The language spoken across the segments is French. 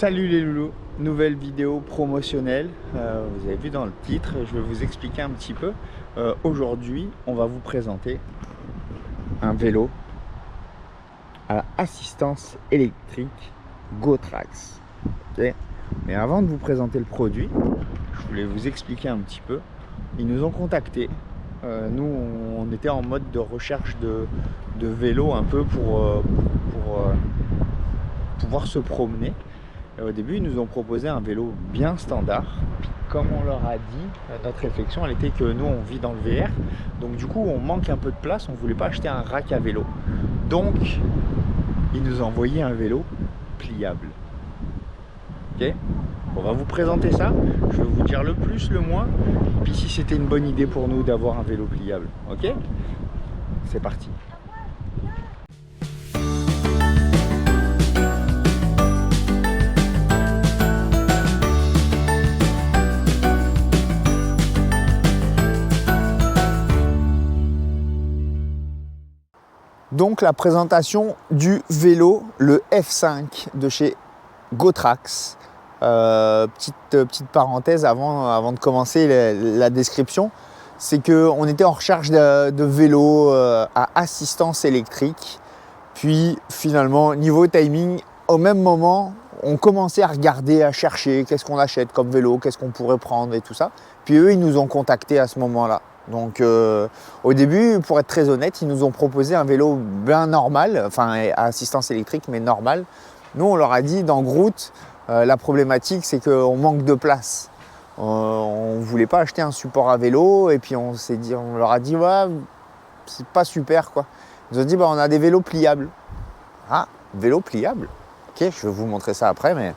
Salut les loulous, nouvelle vidéo promotionnelle, vous avez vu dans le titre, je vais vous expliquer un petit peu. Aujourd'hui, on va vous présenter un vélo à assistance électrique GoTrax. Okay. Mais avant de vous présenter le produit, je voulais vous expliquer un petit peu. Ils nous ont contactés. Nous, on était en mode de recherche de vélo un peu pour pouvoir se promener. Au début, ils nous ont proposé un vélo bien standard. Puis, comme on leur a dit, notre réflexion, elle était que nous, on vit dans le VR. Donc, du coup, on manque un peu de place. On ne voulait pas acheter un rack à vélo. Donc, ils nous ont envoyé un vélo pliable. Ok ? On va vous présenter ça. Je vais vous dire le plus, le moins. Puis, si c'était une bonne idée pour nous d'avoir un vélo pliable. Ok ? C'est parti. Donc la présentation du vélo, le F5 de chez GoTrax. Petite parenthèse avant de commencer la description, c'est qu'on était en recherche de vélo à assistance électrique. Puis finalement, niveau timing, au même moment, on commençait à regarder, à chercher qu'est-ce qu'on achète comme vélo, qu'est-ce qu'on pourrait prendre et tout ça. Puis eux, ils nous ont contactés à ce moment-là. Donc au début, pour être très honnête, ils nous ont proposé un vélo bien normal, enfin à assistance électrique mais normal. Nous on leur a dit dans Groot, la problématique c'est qu'on manque de place. On ne voulait pas acheter un support à vélo et puis on leur a dit ouais, c'est pas super quoi. Ils nous ont dit bah, on a des vélos pliables. Ah, vélo pliable. Ok, je vais vous montrer ça après mais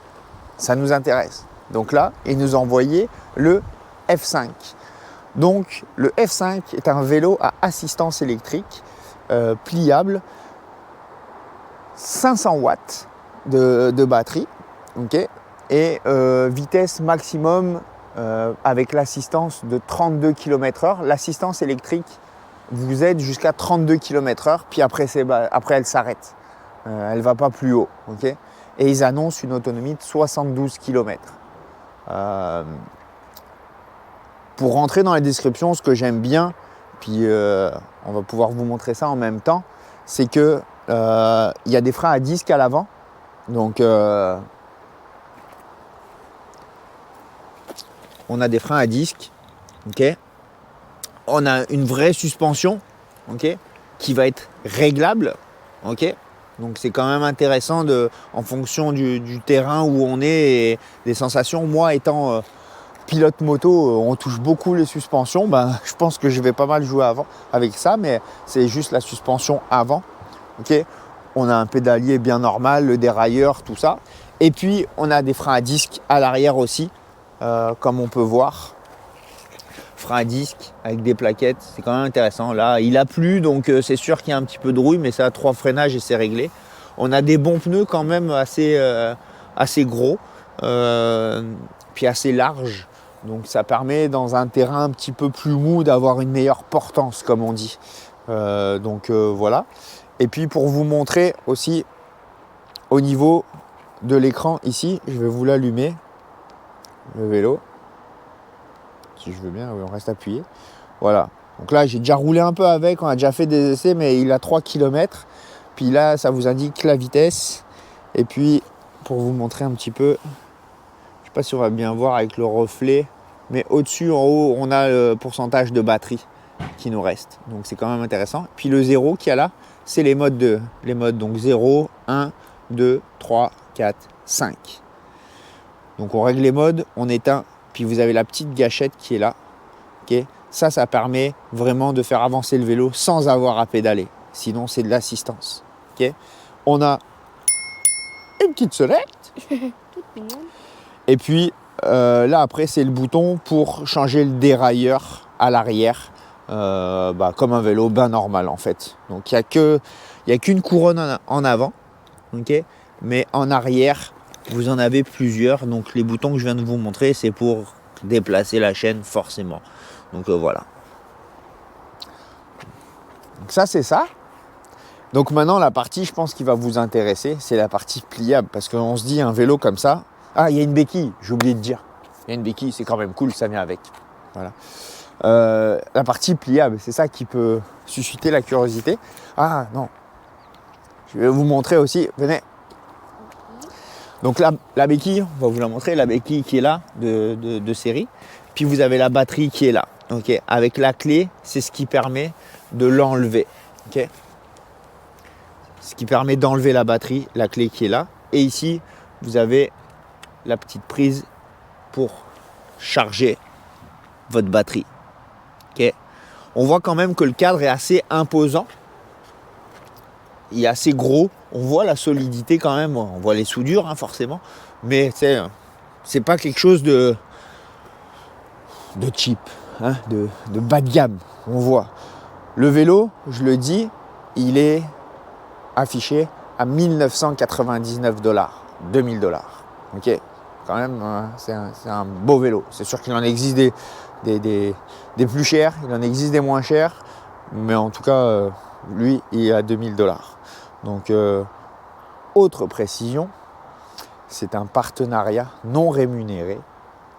ça nous intéresse. Donc là, ils nous ont envoyé le F5. Donc le F5 est un vélo à assistance électrique pliable, 500 watts de batterie, okay, et vitesse maximum avec l'assistance de 32 km/h. L'assistance électrique vous aide jusqu'à 32 km/h, puis après elle s'arrête. Elle ne va pas plus haut. Okay, et ils annoncent une autonomie de 72 km. Pour rentrer dans les descriptions, ce que j'aime bien, puis on va pouvoir vous montrer ça en même temps, c'est que il y a des freins à disque à l'avant. Donc on a des freins à disque, ok. On a une vraie suspension, ok, qui va être réglable, ok. Donc c'est quand même intéressant en fonction du terrain où on est et des sensations. Moi étant pilote moto, on touche beaucoup les suspensions. Je pense que je vais pas mal jouer avec ça, mais c'est juste la suspension avant. Okay, on a un pédalier bien normal, le dérailleur, tout ça. Et puis, on a des freins à disque à l'arrière aussi, comme on peut voir. Freins à disque avec des plaquettes, c'est quand même intéressant. Là, il a plu, donc c'est sûr qu'il y a un petit peu de rouille, mais ça a 3 freinages et c'est réglé. On a des bons pneus quand même assez gros, puis assez larges. Donc ça permet dans un terrain un petit peu plus mou d'avoir une meilleure portance comme on dit. Voilà. Et puis pour vous montrer aussi au niveau de l'écran ici, je vais vous l'allumer, le vélo. Si je veux bien, oui, on reste appuyé. Voilà. Donc là j'ai déjà roulé un peu avec, on a déjà fait des essais mais il a 3 km. Puis là ça vous indique la vitesse. Et puis pour vous montrer un petit peu, je sais pas si on va bien voir avec le reflet. Mais au-dessus, en haut, on a le pourcentage de batterie qui nous reste. Donc c'est quand même intéressant. Puis le 0 qu'il y a là, c'est les modes. Donc 0, 1, 2, 3, 4, 5. Donc on règle les modes, on éteint. Puis vous avez la petite gâchette qui est là. Okay, ça permet vraiment de faire avancer le vélo sans avoir à pédaler. Sinon, c'est de l'assistance. Okay, on a une petite sonnette. Toute mignonne. Et puis, là après c'est le bouton pour changer le dérailleur à l'arrière, comme un vélo bien normal en fait. Donc il n'y a qu'une couronne en avant, okay, mais en arrière vous en avez plusieurs. Donc les boutons que je viens de vous montrer c'est pour déplacer la chaîne forcément. Donc voilà. Donc ça c'est ça. Donc maintenant la partie je pense qui va vous intéresser c'est la partie pliable parce qu'on se dit un vélo comme ça Ah, il y a une béquille, j'ai oublié de dire. Il y a une béquille, c'est quand même cool, ça vient avec. Voilà. La partie pliable, c'est ça qui peut susciter la curiosité. Ah non, je vais vous montrer aussi, venez. Donc là, la béquille, on va vous la montrer, la béquille qui est là, de série. Puis vous avez la batterie qui est là. Okay. Avec la clé, c'est ce qui permet de l'enlever. Okay. Ce qui permet d'enlever la batterie, la clé qui est là. Et ici, vous avez la petite prise pour charger votre batterie. Okay. On voit quand même que le cadre est assez imposant. Il est assez gros. On voit la solidité quand même. On voit les soudures, hein, forcément. Mais c'est pas quelque chose de cheap, hein, de bas de gamme. On voit. Le vélo, je le dis, il est affiché à 1999 $, 2000 $. Ok, quand même, c'est un beau vélo. C'est sûr qu'il en existe des plus chers, il en existe des moins chers, mais en tout cas, lui, il est à 2000 $. Donc, autre précision, c'est un partenariat non rémunéré.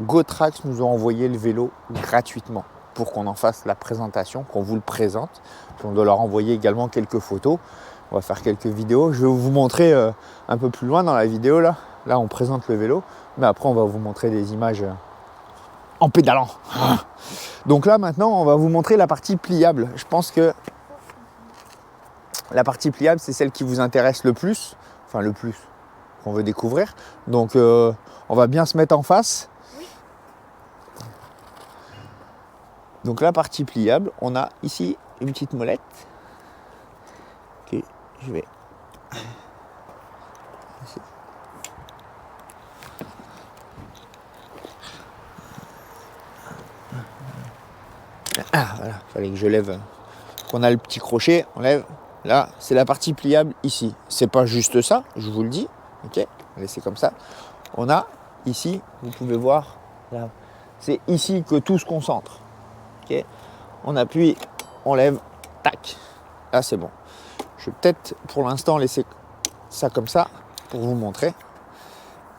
GoTrax nous a envoyé le vélo gratuitement pour qu'on en fasse la présentation, qu'on vous le présente. Puis on doit leur envoyer également quelques photos. On va faire quelques vidéos. Je vais vous montrer un peu plus loin dans la vidéo là. Là, on présente le vélo, mais après, on va vous montrer des images en pédalant. Donc là, maintenant, on va vous montrer la partie pliable. Je pense que la partie pliable, c'est celle qui vous intéresse le plus. Enfin, le plus qu'on veut découvrir. Donc, on va bien se mettre en face. Donc la partie pliable, on a ici une petite molette. Ok, je vais. Ah voilà, fallait que je lève. On a le petit crochet, on lève. Là, c'est la partie pliable ici. C'est pas juste ça, je vous le dis. Ok, laissez comme ça. On a ici, vous pouvez voir, là, c'est ici que tout se concentre. Ok, on appuie, on lève, tac. Là, c'est bon. Je vais peut-être pour l'instant laisser ça comme ça pour vous montrer.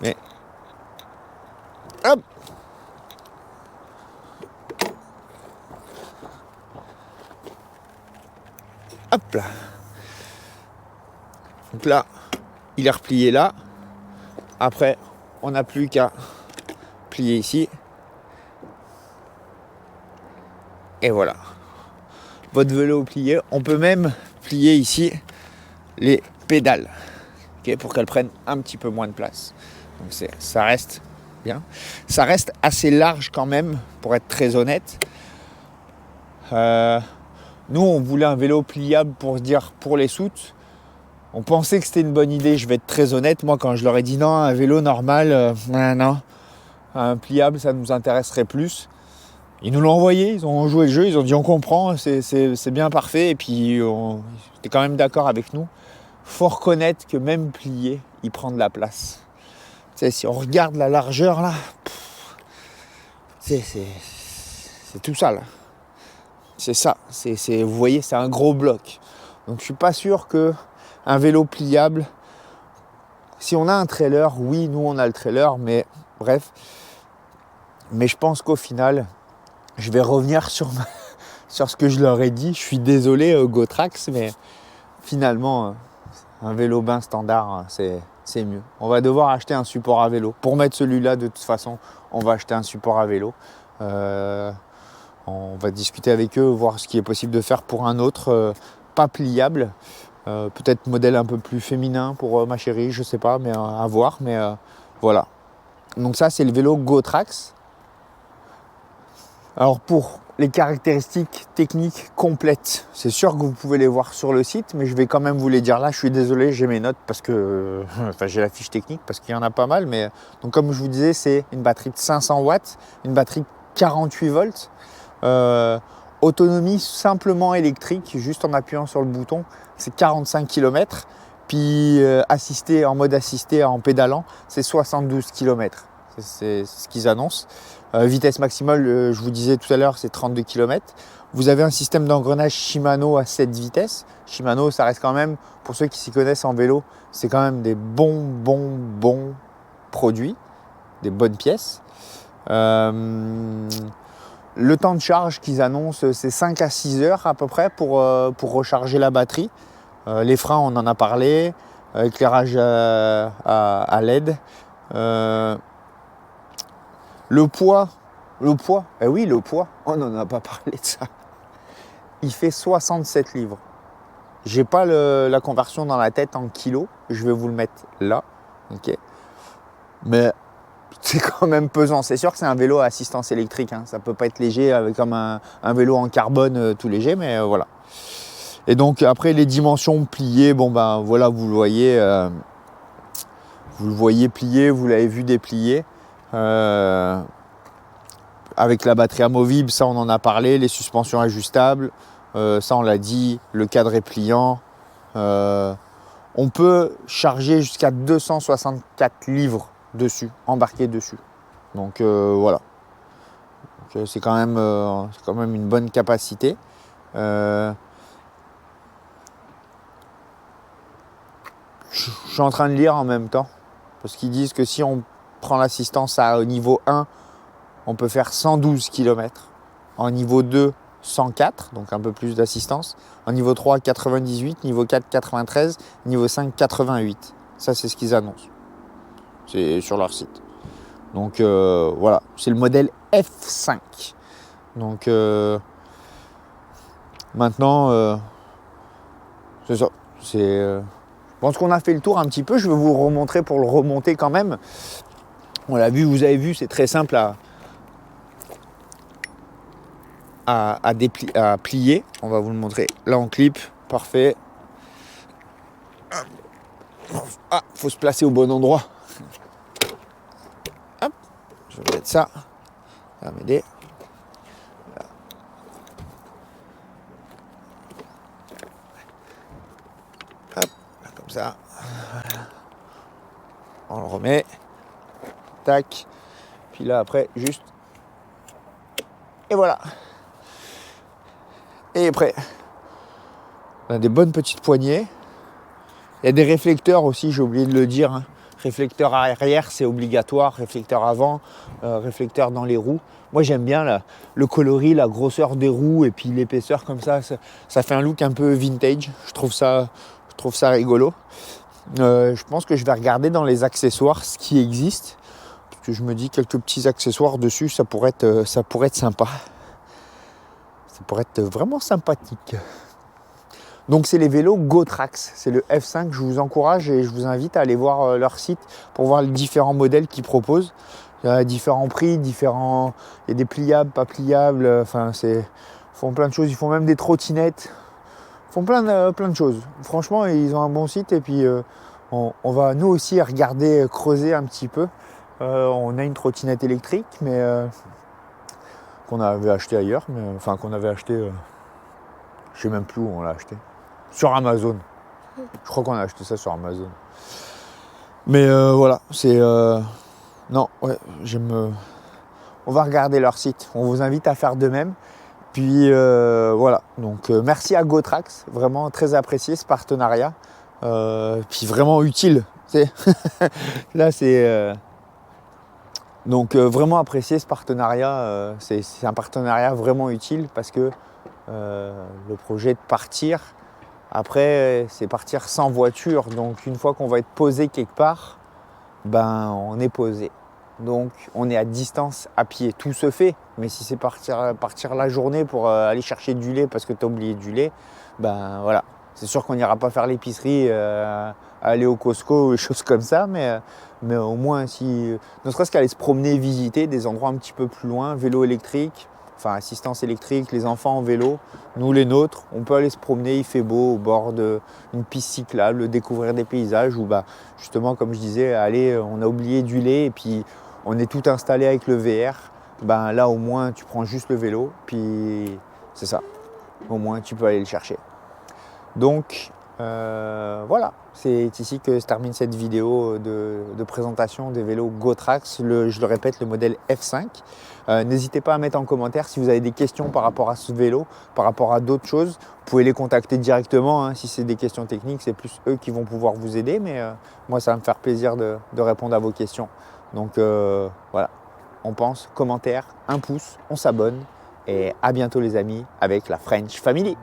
Mais hop. Hop là. Donc là, il est replié là. Après, on n'a plus qu'à plier ici. Et voilà. Votre vélo plié. On peut même plier ici les pédales. Okay, pour qu'elles prennent un petit peu moins de place. Donc ça reste bien. Ça reste assez large quand même, pour être très honnête. Nous, on voulait un vélo pliable pour se dire pour les soutes. On pensait que c'était une bonne idée, je vais être très honnête. Moi, quand je leur ai dit non, un vélo normal, non, un pliable, ça nous intéresserait plus. Ils nous l'ont envoyé, ils ont joué le jeu, ils ont dit on comprend, c'est bien parfait. Et puis, ils étaient quand même d'accord avec nous. Faut reconnaître que même plié, il prend de la place. Tu sais, si on regarde la largeur là, c'est tout ça là. C'est ça, vous voyez, c'est un gros bloc. Donc je suis pas sûr que un vélo pliable, si on a un trailer, oui, nous on a le trailer, mais bref. Mais je pense qu'au final, je vais revenir sur ce que je leur ai dit. Je suis désolé, GoTrax, mais finalement, un vélo bain standard, c'est mieux. On va devoir acheter un support à vélo. Pour mettre celui-là, de toute façon, on va acheter un support à vélo. On va discuter avec eux, voir ce qui est possible de faire pour un autre, pas pliable. Peut-être modèle un peu plus féminin pour ma chérie, je sais pas, mais à voir. Mais voilà. Donc ça, c'est le vélo GoTrax. Alors pour les caractéristiques techniques complètes, c'est sûr que vous pouvez les voir sur le site, mais je vais quand même vous les dire là. Je suis désolé, j'ai mes notes parce que, j'ai la fiche technique parce qu'il y en a pas mal. Mais donc comme je vous disais, c'est une batterie de 500 watts, une batterie 48 volts. Autonomie simplement électrique, juste en appuyant sur le bouton, c'est 45 km. Puis en mode assisté en pédalant, c'est 72 km. C'est ce qu'ils annoncent. Vitesse maximale, je vous disais tout à l'heure, c'est 32 km. Vous avez un système d'engrenage Shimano à 7 vitesses. Shimano, ça reste quand même, pour ceux qui s'y connaissent en vélo, c'est quand même des bons produits. des bonnes pièces. Le temps de charge qu'ils annoncent, c'est 5 à 6 heures à peu près pour recharger la batterie. Les freins, on en a parlé. Éclairage à LED. Le poids, eh oui, le poids, on n'en a pas parlé de ça. Il fait 67 livres. J'ai pas la conversion dans la tête en kilos, je vais vous le mettre là, ok. Mais c'est quand même pesant. C'est sûr que c'est un vélo à assistance électrique, hein. Ça peut pas être léger comme un vélo en carbone tout léger, mais voilà. Et donc après les dimensions pliées, bon ben voilà, vous le voyez plié, vous l'avez vu déplié. Avec la batterie amovible, ça on en a parlé, les suspensions ajustables, ça on l'a dit, le cadre est pliant. On peut charger jusqu'à 264 livres dessus, embarqués dessus. Donc voilà. Donc, c'est quand même une bonne capacité. Je suis en train de lire en même temps, parce qu'ils disent que si on prend l'assistance au niveau 1, on peut faire 112 km. En niveau 2, 104, donc un peu plus d'assistance. En niveau 3, 98. Niveau 4, 93. Niveau 5, 88. Ça, c'est ce qu'ils annoncent. C'est sur leur site. Donc voilà, c'est le modèle F5. Donc maintenant, c'est ça. Je pense qu'on a fait le tour un petit peu. Je vais vous remontrer pour le remonter quand même. On l'a vu, vous avez vu, c'est très simple à plier. On va vous le montrer là en clip. Parfait. Ah, faut se placer au bon endroit. Hop, je vais mettre ça. Ça va m'aider. Hop, comme ça. Voilà. On le remet. Tac. Puis là après, juste. Et voilà. Et prêt. On a des bonnes petites poignées. Il y a des réflecteurs aussi, j'ai oublié de le dire. Hein. Réflecteur arrière, c'est obligatoire. Réflecteur avant, réflecteur dans les roues. Moi, j'aime bien le coloris, la grosseur des roues et puis l'épaisseur comme ça. Ça fait un look un peu vintage. Je trouve ça rigolo. Je pense que je vais regarder dans les accessoires ce qui existe. Parce que je me dis quelques petits accessoires dessus, ça pourrait être sympa. Ça pourrait être vraiment sympathique. Donc c'est les vélos GoTrax, c'est le F5. Je vous encourage et je vous invite à aller voir leur site pour voir les différents modèles qu'ils proposent. Il y a différents prix, il y a des pliables, pas pliables, ils font plein de choses, ils font même des trottinettes, ils font plein de choses. Franchement, ils ont un bon site et puis on va nous aussi regarder, creuser un petit peu. On a une trottinette électrique, mais qu'on avait acheté ailleurs, qu'on avait acheté, je sais même plus où on l'a acheté, sur Amazon. Je crois qu'on a acheté ça sur Amazon. Mais voilà, c'est non, ouais, on va regarder leur site. On vous invite à faire de même. Puis voilà. Donc merci à GoTrax, vraiment très apprécié ce partenariat. Puis vraiment utile. Là c'est donc vraiment apprécié ce partenariat, c'est un partenariat vraiment utile parce que le projet de partir, après c'est partir sans voiture, donc une fois qu'on va être posé quelque part, ben on est posé. Donc on est à distance à pied, tout se fait, mais si c'est partir la journée pour aller chercher du lait parce que tu as oublié du lait, ben voilà, c'est sûr qu'on n'ira pas faire l'épicerie, aller au Costco ou des choses comme ça, mais au moins ne serait-ce qu'aller se promener, visiter des endroits un petit peu plus loin, vélo électrique, enfin assistance électrique, les enfants en vélo, nous les nôtres, on peut aller se promener, il fait beau au bord d'une piste cyclable, découvrir des paysages ou justement comme je disais, aller, on a oublié du lait et puis on est tout installé avec le VR, là au moins tu prends juste le vélo, puis c'est ça, au moins tu peux aller le chercher. Donc voilà, c'est ici que se termine cette vidéo de présentation des vélos GoTrax, je le répète, le modèle F5. N'hésitez pas à mettre en commentaire si vous avez des questions par rapport à ce vélo, par rapport à d'autres choses. Vous pouvez les contacter directement, hein, si c'est des questions techniques, c'est plus eux qui vont pouvoir vous aider, mais moi ça va me faire plaisir de répondre à vos questions. Donc voilà, on pense, commentaire, un pouce, on s'abonne et à bientôt les amis avec la French Family.